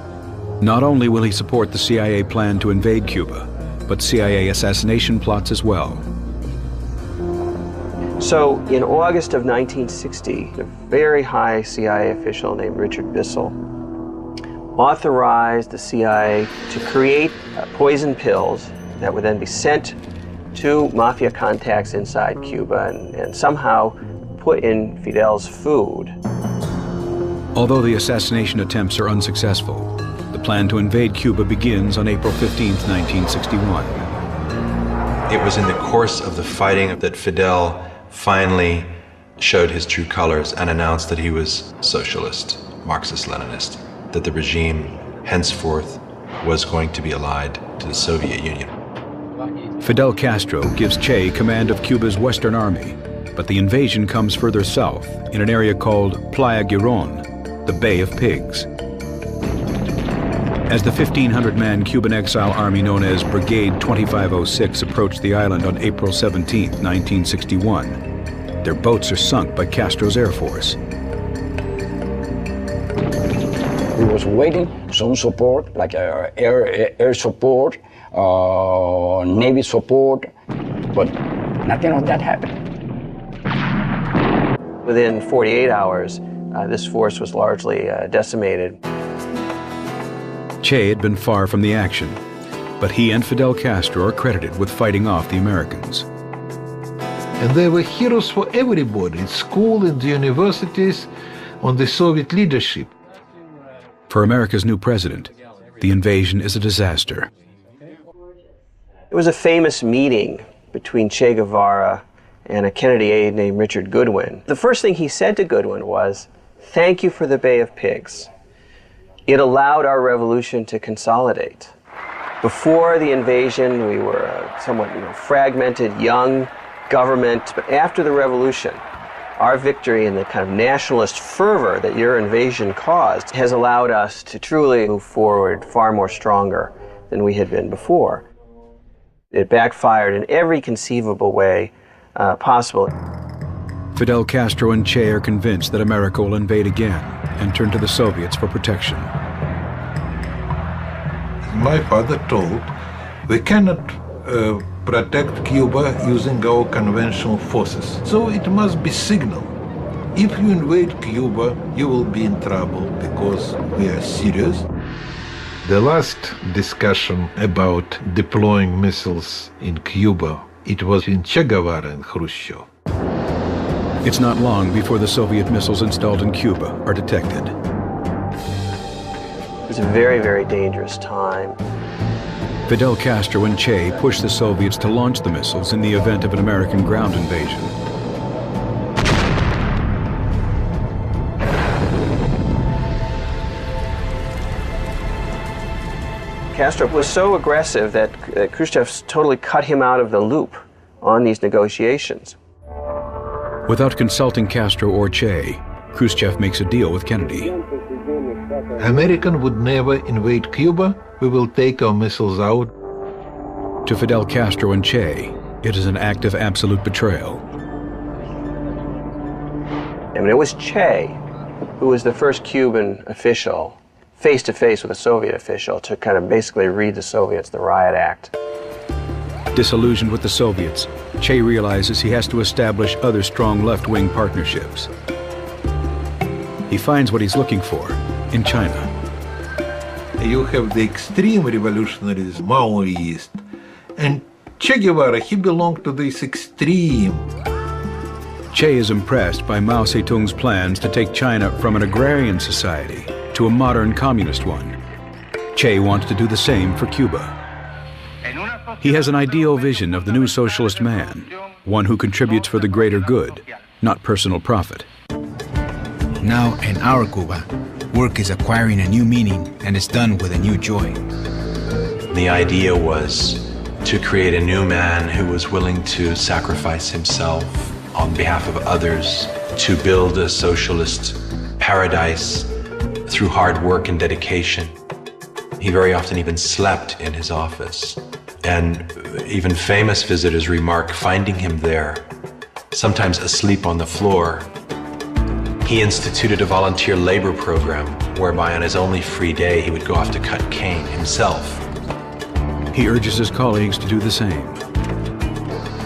Not only will he support the CIA plan to invade Cuba, but CIA assassination plots as well. So, in August of 1960, a very high CIA official named Richard Bissell authorized the CIA to create poison pills that would then be sent to mafia contacts inside Cuba and somehow put in Fidel's food. Although the assassination attempts are unsuccessful, the plan to invade Cuba begins on April 15, 1961. It was in the course of the fighting that Fidel finally showed his true colors and announced that he was socialist, Marxist-Leninist, that the regime henceforth was going to be allied to the Soviet Union. Fidel Castro gives Che command of Cuba's Western Army, but the invasion comes further south in an area called Playa Girón, the Bay of Pigs. As the 1,500-man Cuban exile army known as Brigade 2506 approached the island on April 17, 1961, their boats are sunk by Castro's Air Force. We was waiting some support, like air support, Navy support, but nothing of that happened. Within 48 hours, this force was largely decimated. Che had been far from the action, but he and Fidel Castro are credited with fighting off the Americans. And they were heroes for everybody, in school, in the universities, on the Soviet leadership. For America's new president, the invasion is a disaster. It was a famous meeting between Che Guevara and a Kennedy aide named Richard Goodwin. The first thing he said to Goodwin was, "Thank you for the Bay of Pigs. It allowed our revolution to consolidate. Before the invasion, we were a somewhat fragmented, young government, but after the revolution, our victory and the kind of nationalist fervor that your invasion caused has allowed us to truly move forward far more stronger than we had been before." It backfired in every conceivable way possible. Fidel Castro and Che are convinced that America will invade again and turn to the Soviets for protection. My father told, we cannot protect Cuba using our conventional forces. So it must be signal. If you invade Cuba, you will be in trouble because we are serious. The last discussion about deploying missiles in Cuba, it was in Che Guevara and Khrushchev. It's not long before the Soviet missiles installed in Cuba are detected. It was a very, very dangerous time. Fidel Castro and Che pushed the Soviets to launch the missiles in the event of an American ground invasion. Castro was so aggressive that Khrushchev totally cut him out of the loop on these negotiations. Without consulting Castro or Che, Khrushchev makes a deal with Kennedy. American would never invade Cuba. We will take our missiles out. To Fidel Castro and Che, it is an act of absolute betrayal. I mean, it was Che who was the first Cuban official face-to-face with a Soviet official to kind of basically read the Soviets the Riot Act. Disillusioned with the Soviets, Che realizes he has to establish other strong left-wing partnerships. He finds what he's looking for in China. You have the extreme revolutionaries, Maoist, and Che Guevara, he belonged to this extreme. Che is impressed by Mao Zedong's plans to take China from an agrarian society to a modern communist one. Che wants to do the same for Cuba. He has an ideal vision of the new socialist man, one who contributes for the greater good, not personal profit. Now, in our Cuba, work is acquiring a new meaning and is done with a new joy. The idea was to create a new man who was willing to sacrifice himself on behalf of others, to build a socialist paradise through hard work and dedication. He very often even slept in his office. And even famous visitors remark finding him there, sometimes asleep on the floor. He instituted a volunteer labor program whereby on his only free day he would go off to cut cane himself. He urges his colleagues to do the same.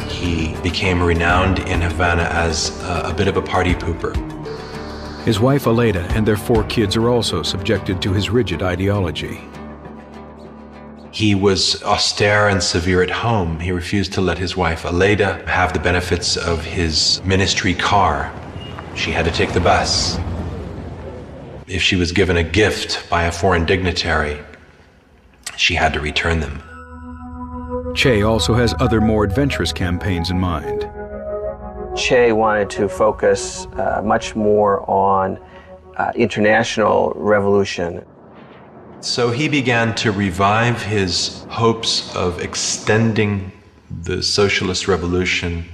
He became renowned in Havana as a bit of a party pooper. His wife Aleida and their 4 kids are also subjected to his rigid ideology. He was austere and severe at home. He refused to let his wife Aleida have the benefits of his ministry car. She had to take the bus. If she was given a gift by a foreign dignitary, she had to return them. Che also has other more adventurous campaigns in mind. Che wanted to focus much more on international revolution. So he began to revive his hopes of extending the socialist revolution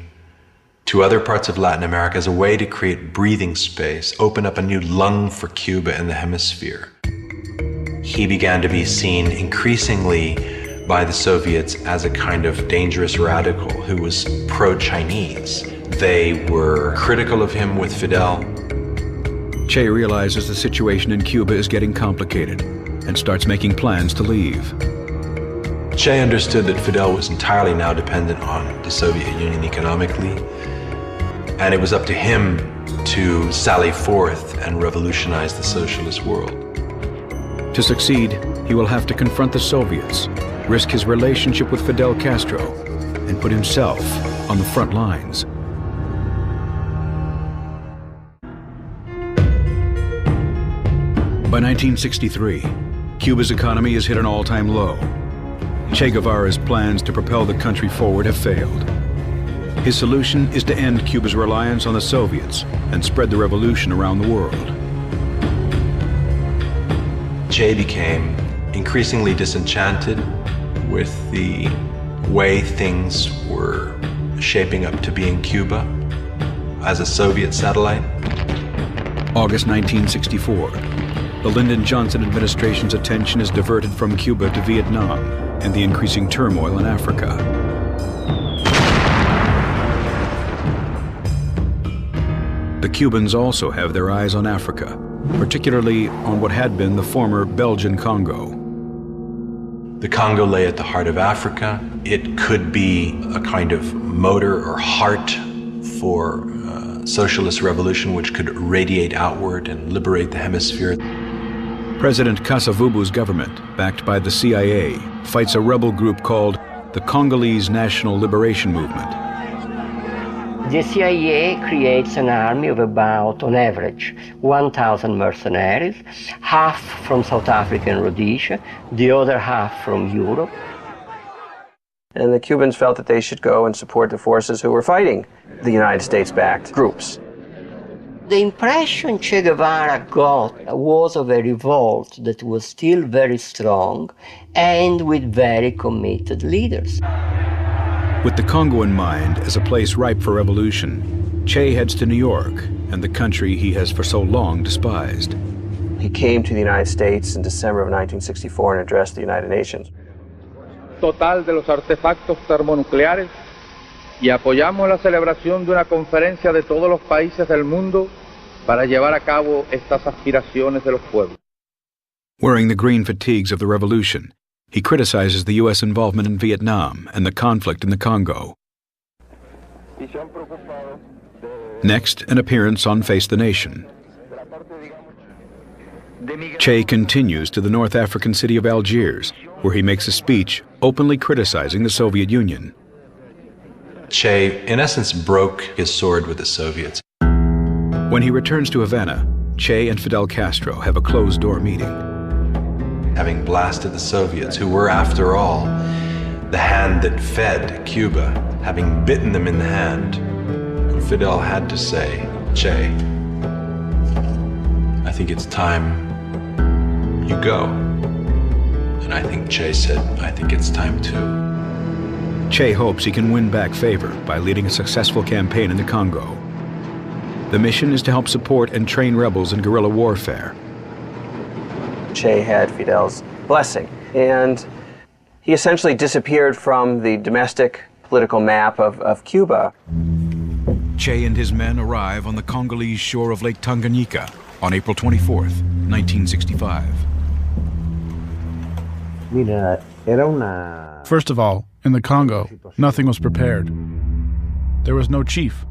to other parts of Latin America as a way to create breathing space, open up a new lung for Cuba in the hemisphere. He began to be seen increasingly by the Soviets as a kind of dangerous radical who was pro-Chinese. They were critical of him with Fidel. Che realizes the situation in Cuba is getting complicated and starts making plans to leave. Che understood that Fidel was entirely now dependent on the Soviet Union economically, and it was up to him to sally forth and revolutionize the socialist world. To succeed, he will have to confront the Soviets, risk his relationship with Fidel Castro, and put himself on the front lines. By 1963, Cuba's economy has hit an all-time low. Che Guevara's plans to propel the country forward have failed. His solution is to end Cuba's reliance on the Soviets and spread the revolution around the world. Che became increasingly disenchanted with the way things were shaping up to be in Cuba as a Soviet satellite. August 1964. The Lyndon Johnson administration's attention is diverted from Cuba to Vietnam and the increasing turmoil in Africa. The Cubans also have their eyes on Africa, particularly on what had been the former Belgian Congo. The Congo lay at the heart of Africa. It could be a kind of motor or heart for socialist revolution which could radiate outward and liberate the hemisphere. President Kasavubu's government, backed by the CIA, fights a rebel group called the Congolese National Liberation Movement. The CIA creates an army of about, on average, 1,000 mercenaries, half from South Africa and Rhodesia, the other half from Europe. And the Cubans felt that they should go and support the forces who were fighting the United States-backed groups. The impression Che Guevara got was of a revolt that was still very strong and with very committed leaders. With the Congo in mind as a place ripe for revolution, Che heads to New York and the country he has for so long despised. He came to the United States in December of 1964 and addressed the United Nations. Total de los artefactos termonucleares y apoyamos la celebración de una conferencia de todos los países del mundo para llevar a cabo estas aspiraciones de los pueblos. Wearing the green fatigues of the revolution, he criticizes the U.S. involvement in Vietnam and the conflict in the Congo. Next, an appearance on Face the Nation. Che continues to the North African city of Algiers, where he makes a speech openly criticizing the Soviet Union. Che, in essence, broke his sword with the Soviets. When he returns to Havana, Che and Fidel Castro have a closed-door meeting. Having blasted the Soviets, who were, after all, the hand that fed Cuba, having bitten them in the hand, Fidel had to say, Che, I think it's time you go. And I think Che said, I think it's time too. Che hopes he can win back favor by leading a successful campaign in the Congo. The mission is to help support and train rebels in guerrilla warfare. Che had Fidel's blessing, and he essentially disappeared from the domestic political map of Cuba. Che and his men arrive on the Congolese shore of Lake Tanganyika on April 24th, 1965. First of all, in the Congo, nothing was prepared. There was no chief.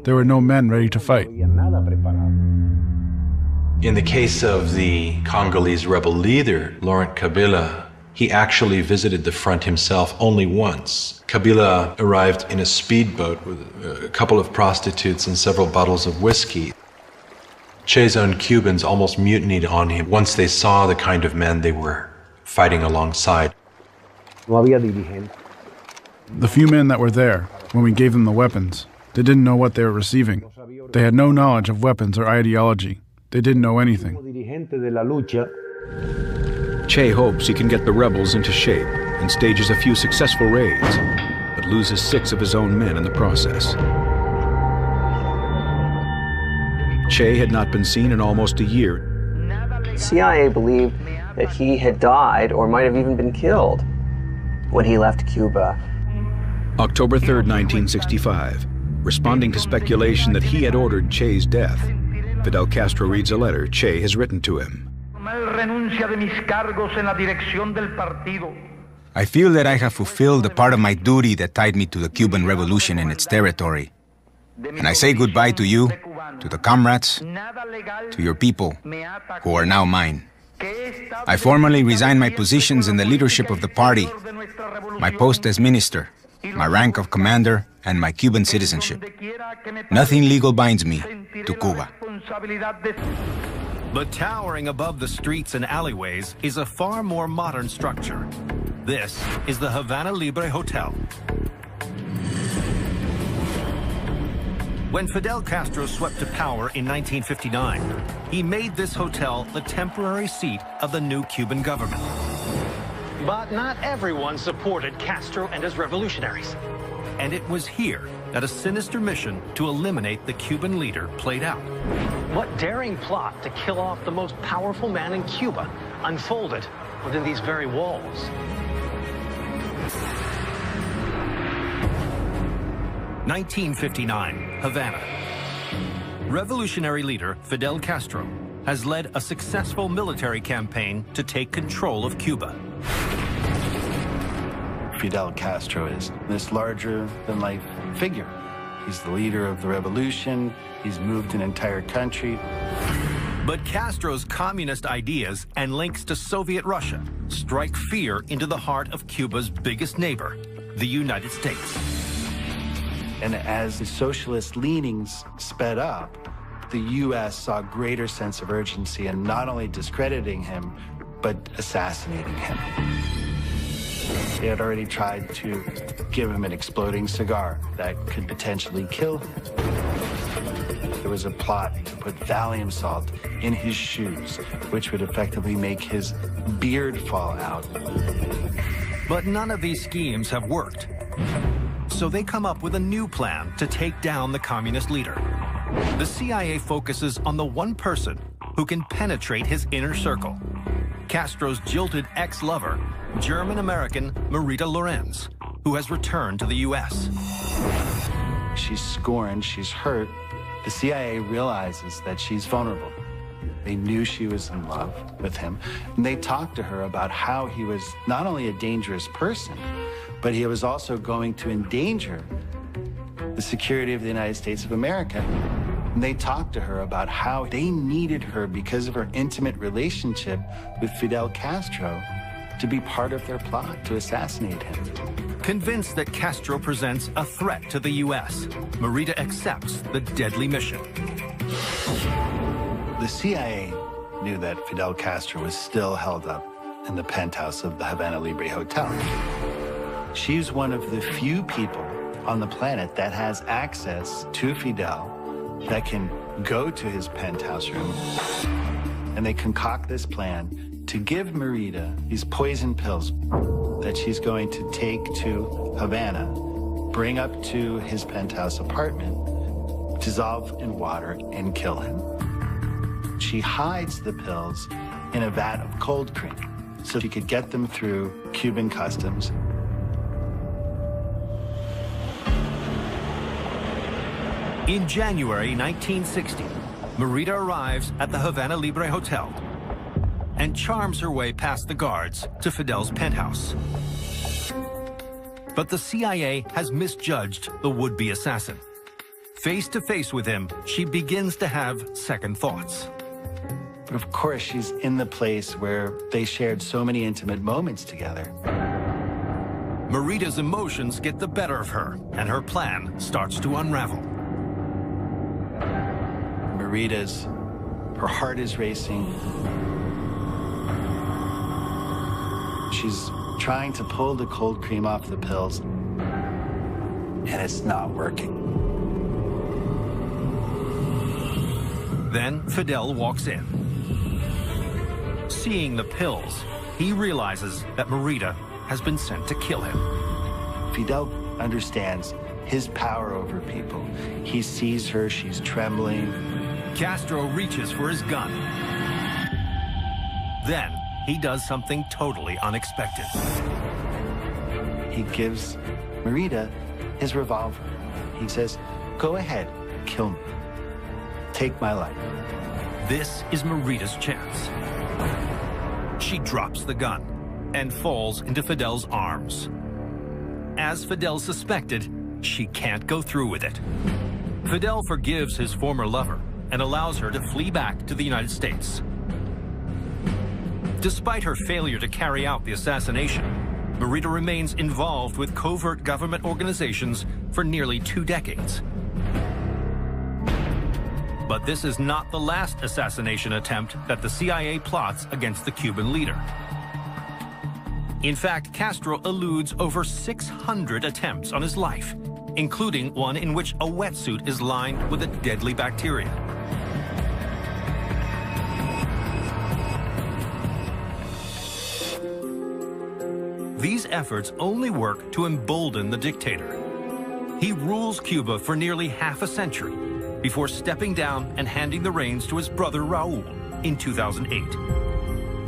There were no men ready to fight. In the case of the Congolese rebel leader, Laurent Kabila, he actually visited the front himself only once. Kabila arrived in a speedboat with a couple of prostitutes and several bottles of whiskey. Che's own Cubans almost mutinied on him once they saw the kind of men they were fighting alongside. The few men that were there, when we gave them the weapons, they didn't know what they were receiving. They had no knowledge of weapons or ideology. They didn't know anything. Che hopes he can get the rebels into shape and stages a few successful raids, but loses 6 of his own men in the process. Che had not been seen in almost a year. CIA believed that he had died or might have even been killed when he left Cuba. October 3rd, 1965. Responding to speculation that he had ordered Che's death, Fidel Castro reads a letter Che has written to him. I feel that I have fulfilled the part of my duty that tied me to the Cuban Revolution and its territory. And I say goodbye to you, to the comrades, to your people, who are now mine. I formally resign my positions in the leadership of the party, my post as minister, my rank of commander, and my Cuban citizenship. Nothing legal binds me to Cuba. But towering above the streets and alleyways is a far more modern structure. This is the Havana Libre Hotel. When Fidel Castro swept to power in 1959, he made this hotel the temporary seat of the new Cuban government. But not everyone supported Castro and his revolutionaries. And it was here that a sinister mission to eliminate the Cuban leader played out. What daring plot to kill off the most powerful man in Cuba unfolded within these very walls? 1959, Havana. Revolutionary leader Fidel Castro has led a successful military campaign to take control of Cuba. Fidel Castro is this larger-than-life figure. He's the leader of the revolution. He's moved an entire country. But Castro's communist ideas and links to Soviet Russia strike fear into the heart of Cuba's biggest neighbor, the United States. And as the socialist leanings sped up, the U.S. saw a greater sense of urgency in not only discrediting him, but assassinating him. They had already tried to give him an exploding cigar that could potentially kill him. There was a plot to put Valium salt in his shoes, which would effectively make his beard fall out. But none of these schemes have worked. So they come up with a new plan to take down the communist leader. The CIA focuses on the one person who can penetrate his inner circle: Castro's jilted ex-lover, German-American Marita Lorenz, who has returned to the U.S. She's scorned, she's hurt. The CIA realizes that she's vulnerable. They knew she was in love with him, and they talked to her about how he was not only a dangerous person, but he was also going to endanger the security of the United States of America. And they talked to her about how they needed her because of her intimate relationship with Fidel Castro to be part of their plot to assassinate him. Convinced that Castro presents a threat to the U.S., Marita accepts the deadly mission. The CIA knew that Fidel Castro was still held up in the penthouse of the Havana Libre Hotel. She's one of the few people on the planet that has access to Fidel, that can go to his penthouse room, and they concoct this plan to give Marita these poison pills that she's going to take to Havana, bring up to his penthouse apartment, dissolve in water, and kill him. She hides the pills in a vat of cold cream so she could get them through Cuban customs. In January 1960, Marita arrives at the Havana Libre Hotel and charms her way past the guards to Fidel's penthouse. But the CIA has misjudged the would-be assassin. Face to face with him, she begins to have second thoughts. But of course, she's in the place where they shared so many intimate moments together. Marita's emotions get the better of her, and her plan starts to unravel. Her heart is racing. She's trying to pull the cold cream off the pills, and it's not working. Then Fidel walks in. Seeing the pills, he realizes that Marita has been sent to kill him. Fidel understands his power over people. He sees her, she's trembling. Castro reaches for his gun. Then he does something totally unexpected. He gives Marita his revolver. He says, "Go ahead, kill me. Take my life." This is Marita's chance. She drops the gun and falls into Fidel's arms. As Fidel suspected, she can't go through with it. Fidel forgives his former lover and allows her to flee back to the United States. Despite her failure to carry out the assassination, Marita remains involved with covert government organizations for nearly 2 decades. But this is not the last assassination attempt that the CIA plots against the Cuban leader. In fact, Castro eludes over 600 attempts on his life. including one in which a wetsuit is lined with a deadly bacteria. These efforts only work to embolden the dictator. He rules Cuba for nearly half a century before stepping down and handing the reins to his brother Raul in 2008.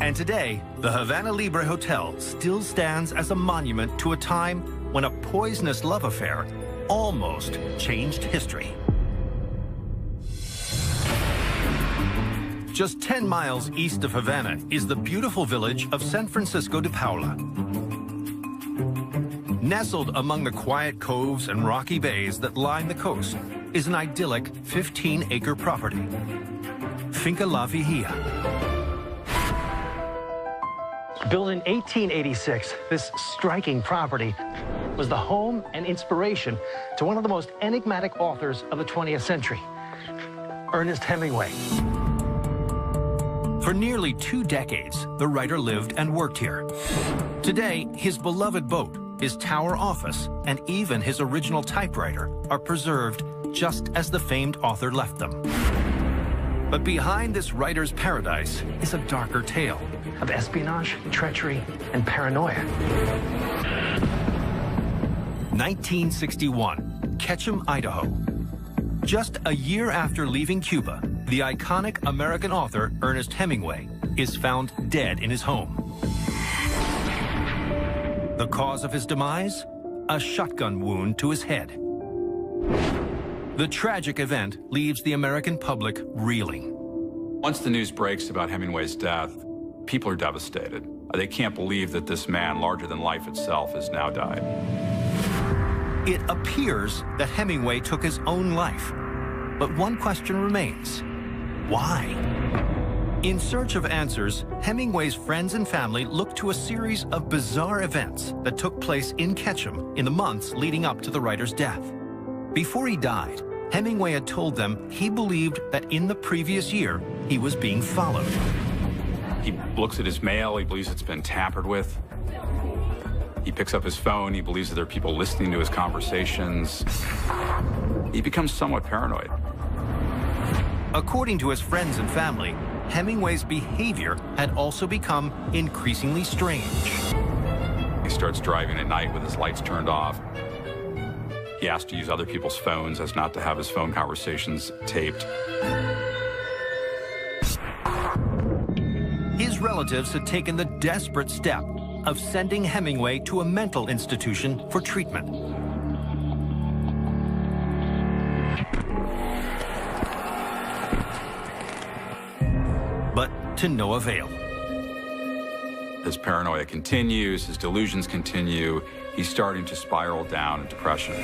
And today, the Havana Libre Hotel still stands as a monument to a time when a poisonous love affair almost changed history. Just 10 miles east of Havana is the beautiful village of San Francisco de Paula. Nestled among the quiet coves and rocky bays that line the coast is an idyllic 15-acre property, Finca La Vigía. Built in 1886, this striking property was the home and inspiration to one of the most enigmatic authors of the 20th century, Ernest Hemingway. For nearly 2 decades, the writer lived and worked here. Today, his beloved boat, his tower office, and even his original typewriter are preserved just as the famed author left them. But behind this writer's paradise is a darker tale of espionage, treachery, and paranoia. 1961, Ketchum, Idaho. Just a year after leaving Cuba, the iconic American author Ernest Hemingway is found dead in his home. The cause of his demise? A shotgun wound to his head. The tragic event leaves the American public reeling. Once the news breaks about Hemingway's death, people are devastated. They can't believe that this man, larger than life itself, has now died. It appears that Hemingway took his own life. But one question remains: why? In search of answers, Hemingway's friends and family looked to a series of bizarre events that took place in Ketchum in the months leading up to the writer's death. Before he died, Hemingway had told them he believed that in the previous year, he was being followed. He looks at his mail, he believes it's been tampered with. He picks up his phone, he believes that there are people listening to his conversations. He becomes somewhat paranoid. According to his friends and family, Hemingway's behavior had also become increasingly strange. He starts driving at night with his lights turned off. He asks to use other people's phones as not to have his phone conversations taped. His relatives had taken the desperate step of sending Hemingway to a mental institution for treatment. But to no avail. His paranoia continues, his delusions continue. He's starting to spiral down in depression.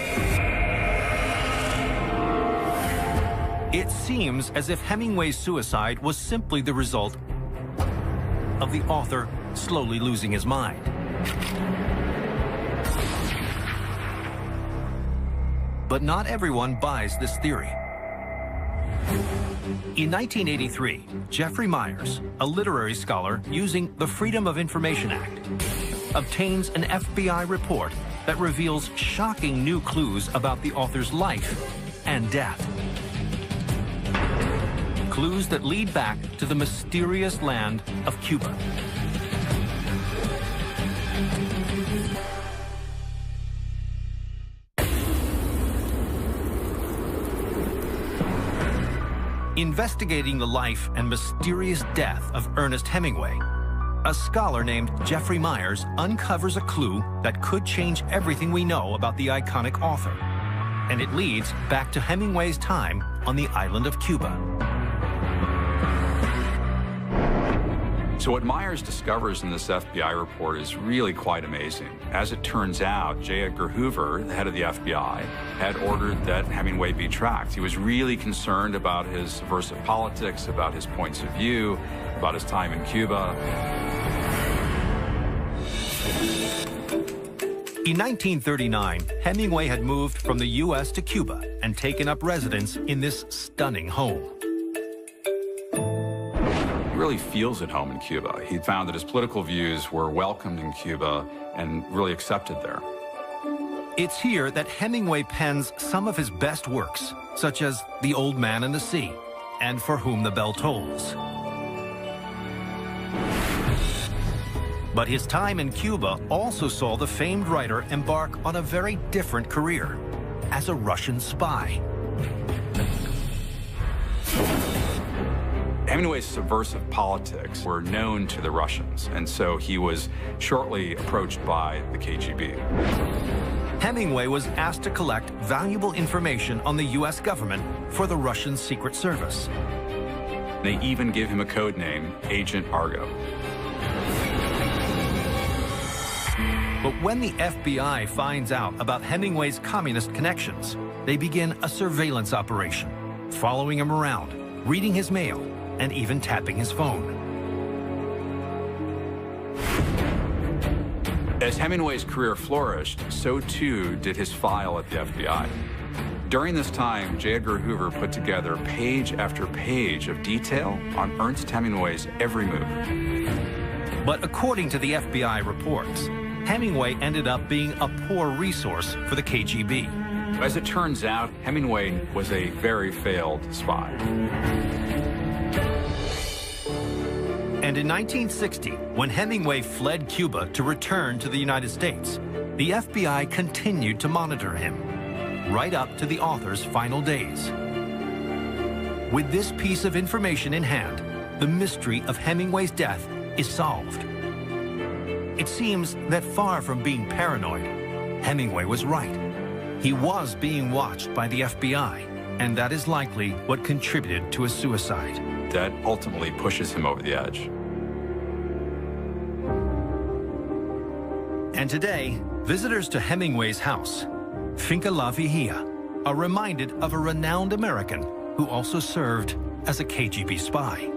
It seems as if Hemingway's suicide was simply the result of the author slowly losing his mind. But not everyone buys this theory. In 1983, Jeffrey Myers, a literary scholar using the Freedom of Information Act, obtains an FBI report that reveals shocking new clues about the author's life and death. Clues that lead back to the mysterious land of Cuba. Investigating the life and mysterious death of Ernest Hemingway, a scholar named Jeffrey Myers uncovers a clue that could change everything we know about the iconic author. And it leads back to Hemingway's time on the island of Cuba. So what Myers discovers in this FBI report is really quite amazing. As it turns out, J. Edgar Hoover, the head of the FBI, had ordered that Hemingway be tracked. He was really concerned about his subversive politics, about his points of view, about his time in Cuba. In 1939, Hemingway had moved from the U.S. to Cuba and taken up residence in this stunning home. He really feels at home in Cuba. He found that his political views were welcomed in Cuba and really accepted there. It's here that Hemingway pens some of his best works, such as The Old Man and the Sea and For Whom the Bell Tolls. But his time in Cuba also saw the famed writer embark on a very different career, as a Russian spy. Hemingway's subversive politics were known to the Russians, and so he was shortly approached by the KGB. Hemingway was asked to collect valuable information on the U.S. government for the Russian Secret Service. They even give him a code name, Agent Argo. But when the FBI finds out about Hemingway's communist connections, they begin a surveillance operation, following him around, reading his mail, and even tapping his phone. As Hemingway's career flourished, so too did his file at the FBI. During this time, J. Edgar Hoover put together page after page of detail on Ernest Hemingway's every move. But according to the FBI reports, Hemingway ended up being a poor resource for the KGB. As it turns out, Hemingway was a very failed spy. And in 1960, when Hemingway fled Cuba to return to the United States, the FBI continued to monitor him, right up to the author's final days. With this piece of information in hand, the mystery of Hemingway's death is solved. It seems that far from being paranoid, Hemingway was right. He was being watched by the FBI, and that is likely what contributed to his suicide. That ultimately pushes him over the edge. And today, visitors to Hemingway's house, Finca La Vigía, are reminded of a renowned American who also served as a KGB spy.